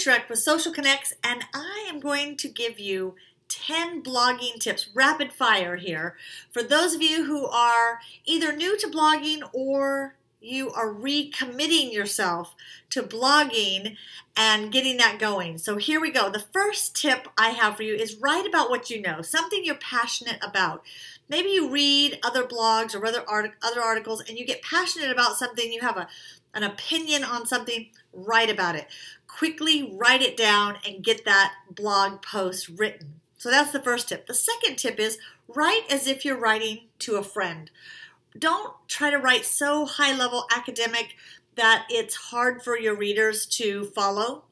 Schreck with SocialKNX, and I am going to give you 10 blogging tips, rapid fire here, for those of you who are either new to blogging or you are recommitting yourself to blogging and getting that going. So here we go. The first tip I have for you is write about what you know, something you're passionate about. Maybe you read other blogs or other articles and you get passionate about something, you have an opinion on something, write about it. Quickly write it down and get that blog post written. So that's the first tip. The second tip is write as if you're writing to a friend. Don't try to write so high-level academic that it's hard for your readers to follow.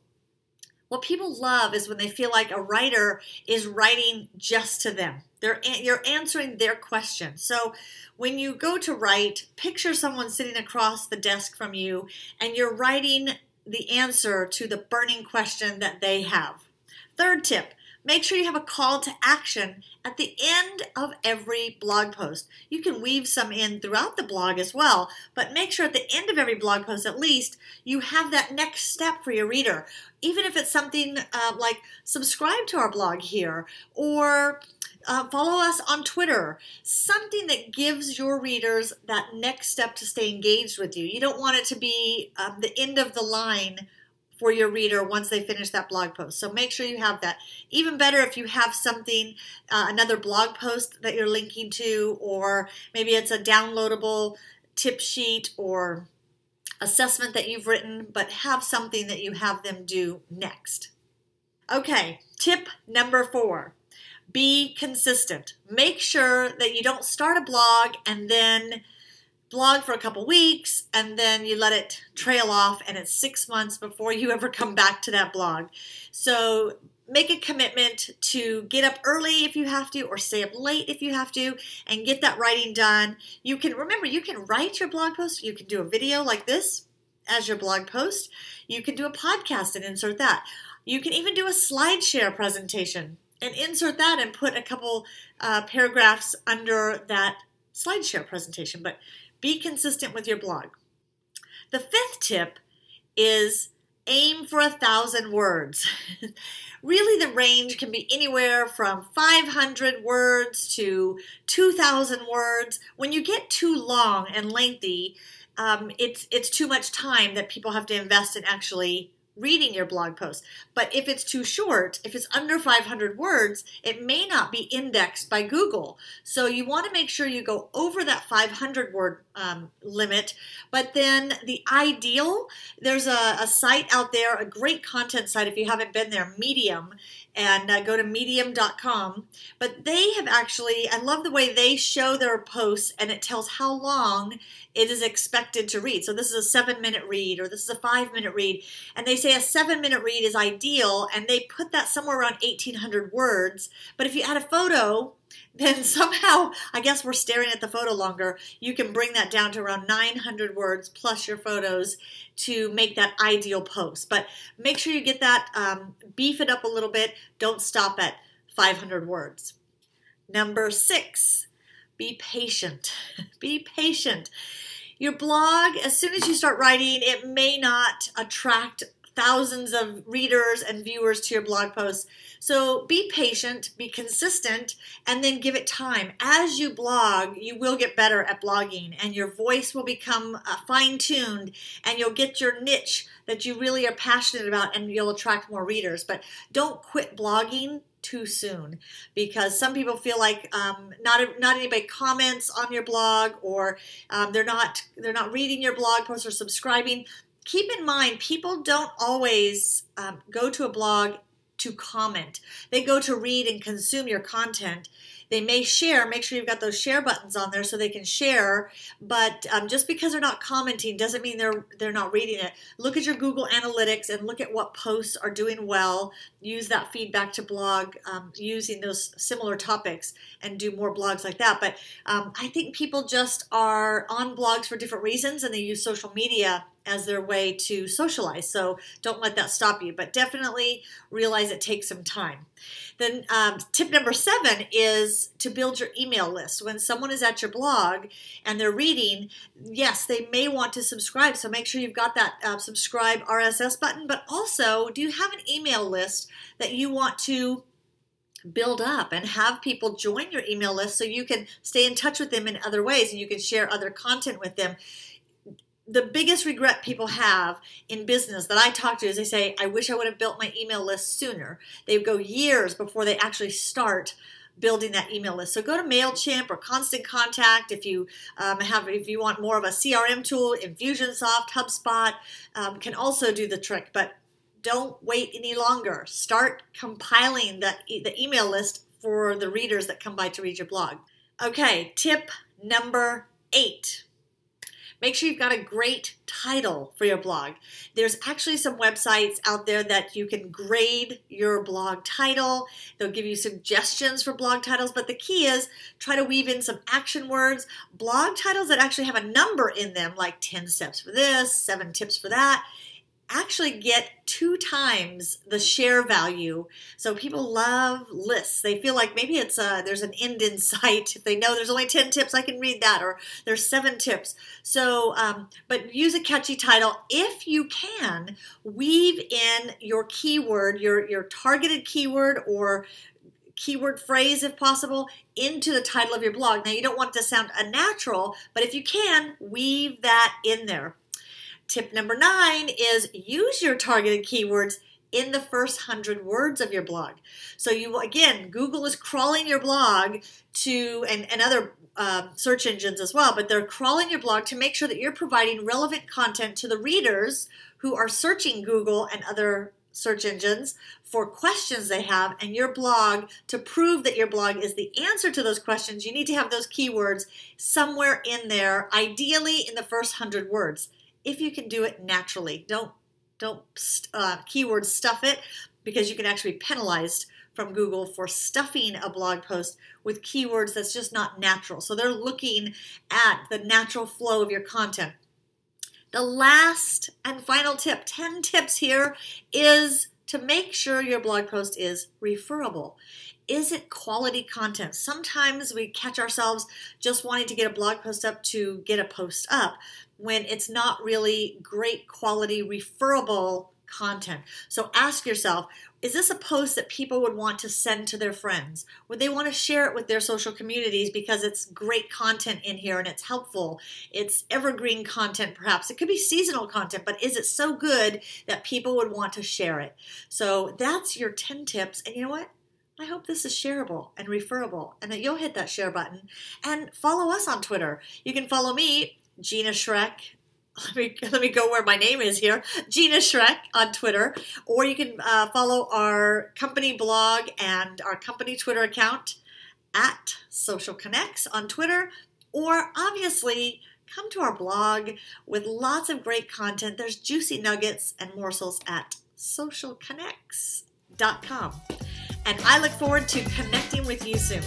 What people love is when they feel like a writer is writing just to them. You're answering their question. So when you go to write, picture someone sitting across the desk from you and you're writing the answer to the burning question that they have. Third tip, make sure you have a call to action at the end of every blog post. You can weave some in throughout the blog as well, but make sure at the end of every blog post at least you have that next step for your reader. Even if it's something like subscribe to our blog here or follow us on Twitter, something that gives your readers that next step to stay engaged with you. You don't want it to be the end of the line for your reader once they finish that blog post. So make sure you have that. Even better if you have something, another blog post that you're linking to, or maybe it's a downloadable tip sheet or assessment that you've written, but have something that you have them do next. Okay, tip number 4. Be consistent. Make sure that you don't start a blog and then blog for a couple weeks and then you let it trail off and it's 6 months before you ever come back to that blog. So make a commitment to get up early if you have to or stay up late if you have to and get that writing done. Remember, you can write your blog post. You can do a video like this as your blog post. You can do a podcast and insert that. You can even do a SlideShare presentation and insert that and put a couple paragraphs under that SlideShare presentation. But be consistent with your blog. The 5th tip is aim for 1,000 words. Really, the range can be anywhere from 500 words to 2,000 words. When you get too long and lengthy, it's too much time that people have to invest in actually reading your blog post. But if it's too short, if it's under 500 words, it may not be indexed by Google. So you want to make sure you go over that 500 word limit. But then the ideal, there's a site out there, a great content site if you haven't been there, Medium, and go to medium.com. But they have actually, I love the way they show their posts and it tells how long it is expected to read. So this is a 7-minute read or this is a 5-minute read. And they say a 7-minute read is ideal and they put that somewhere around 1,800 words. But if you add a photo, then somehow, I guess we're staring at the photo longer, you can bring that down to around 900 words plus your photos to make that ideal post. But make sure you get that, beef it up a little bit. Don't stop at 500 words. Number 6, be patient. Be patient. Your blog, as soon as you start writing, it may not attract thousands of readers and viewers to your blog posts. So be patient, be consistent, and then give it time. As you blog, you will get better at blogging and your voice will become fine-tuned and you'll get your niche that you really are passionate about and you'll attract more readers. But don't quit blogging too soon because some people feel like not anybody comments on your blog or they're not reading your blog posts or subscribing. Keep in mind, people don't always go to a blog to comment. They go to read and consume your content. They may share. Make sure you've got those share buttons on there so they can share. But just because they're not commenting doesn't mean they're not reading it. Look at your Google Analytics and look at what posts are doing well. Use that feedback to blog using those similar topics and do more blogs like that. But I think people just are on blogs for different reasons and they use social media as their way to socialize. So don't let that stop you, but definitely realize it takes some time. Then tip number 7 is is to build your email list. When someone is at your blog and they're reading, yes, they may want to subscribe. So make sure you've got that subscribe RSS button. But also, do you have an email list that you want to build up and have people join your email list so you can stay in touch with them in other ways and you can share other content with them? The biggest regret people have in business that I talk to is they say, I wish I would have built my email list sooner. They go years before they actually start building that email list. So go to MailChimp or Constant Contact if you want more of a CRM tool. Infusionsoft, HubSpot can also do the trick, but don't wait any longer. Start compiling the email list for the readers that come by to read your blog. Okay, tip number 8. Make sure you've got a great title for your blog. There's actually some websites out there that you can grade your blog title. They'll give you suggestions for blog titles, but the key is try to weave in some action words. Blog titles that actually have a number in them, like 10 steps for this, 7 tips for that, actually get 2 times the share value. So people love lists. They feel like maybe it's there's an end in sight. If they know there's only 10 tips, I can read that, or there's 7 tips. So, but use a catchy title. If you can, weave in your keyword, your targeted keyword or keyword phrase, if possible, into the title of your blog. Now, you don't want it to sound unnatural, but if you can, weave that in there. Tip number 9 is use your targeted keywords in the first 100 words of your blog. So again, Google is crawling your blog to, and other search engines as well, but they're crawling your blog to make sure that you're providing relevant content to the readers who are searching Google and other search engines for questions they have, and your blog, to prove that your blog is the answer to those questions, you need to have those keywords somewhere in there, ideally in the first 100 words. If you can do it naturally. Don't keyword stuff it, because you can actually be penalized from Google for stuffing a blog post with keywords that's just not natural. So they're looking at the natural flow of your content. The last and final tip, 10 tips here, is to make sure your blog post is referable. Is it quality content? Sometimes we catch ourselves just wanting to get a blog post up to get a post up when it's not really great quality referable content. So ask yourself, is this a post that people would want to send to their friends? Would they want to share it with their social communities because it's great content in here and it's helpful? It's evergreen content perhaps. It could be seasonal content, but is it so good that people would want to share it? So that's your 10 tips. And you know what? I hope this is shareable and referable and that you'll hit that share button and follow us on Twitter. You can follow me, Gina Schreck. Let me go where my name is here, Gina Schreck on Twitter, or you can follow our company blog and our company Twitter account at SocialKNX on Twitter, or obviously come to our blog with lots of great content. There's juicy nuggets and morsels at SocialKNX.com. And I look forward to connecting with you soon.